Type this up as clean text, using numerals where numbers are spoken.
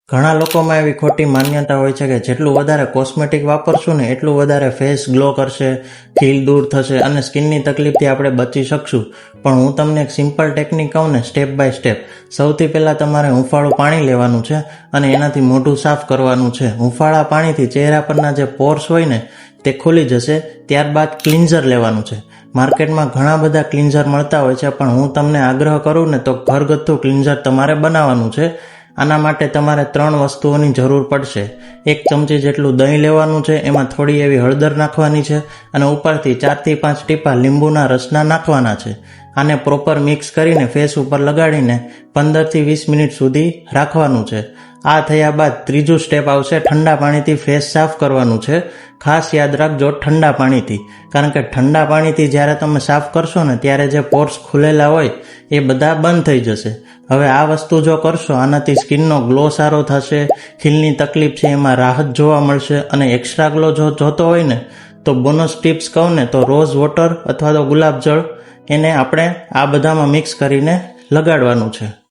ઘણા લોકોમાં એવી ખોટી માન્યતા હોય છે કે જેટલું વધારે કોસ્મેટિક વાપરશું ને એટલું વધારે ફેસ ગ્લો કરશે, ખીલ દૂર થશે અને સ્કિનની તકલીફથી આપણે બચી શકશું. પણ હું તમને એક સિમ્પલ ટેકનિક કહું ને, સ્ટેપ બાય સ્ટેપ. સૌથી પહેલાં તમારે હુંફાળું પાણી લેવાનું છે અને એનાથી મોઢું સાફ કરવાનું છે. હુંફાળા પાણીથી ચહેરા પરના જે પોર્સ હોય ને તે ખુલી જશે. ત્યારબાદ ક્લિન્ઝર લેવાનું છે. માર્કેટમાં ઘણા બધા ક્લિન્ઝર મળતા હોય છે, પણ હું તમને આગ્રહ કરું ને તો ઘરગથ્થુ ક્લિન્ઝર તમારે બનાવવાનું છે. આના માટે તમારે 3 વસ્તુઓની જરૂર પડશે. 1 ચમચી જેટલું દહીં લેવાનું છે, એમાં થોડી એવી હળદર નાખવાની છે અને ઉપરથી 4 થી 5 ટીપા લીંબુના રસના નાખવાના છે. આને પ્રોપર મિક્સ કરીને ફેસ ઉપર લગાડીને 15 થી 20 મિનિટ સુધી રાખવાનું છે. આ થયા બાદ ત્રીજું સ્ટેપ આવશે, ઠંડા પાણીથી ફેસ સાફ કરવાનું છે. ખાસ યાદ રાખજો, ઠંડા પાણીથી, કારણ કે ઠંડા પાણીથી જ્યારે તમે સાફ કરશો ને ત્યારે જે પોર્સ ખુલેલા હોય એ બધા બંધ થઈ જશે. હવે આ વસ્તુ જો કરશો, આનાથી સ્કિનનો ગ્લો સારો થશે, ખીલની તકલીફ છે એમાં રાહત જોવા મળશે. અને એક્સ્ટ્રા ગ્લો જો જોતો હોય ને તો બોનસ ટિપ્સ કહું ને તો રોઝ વોટર અથવા તો ગુલાબ જળ, એને આપણે આ બધામાં મિક્સ કરીને લગાડવાનું છે.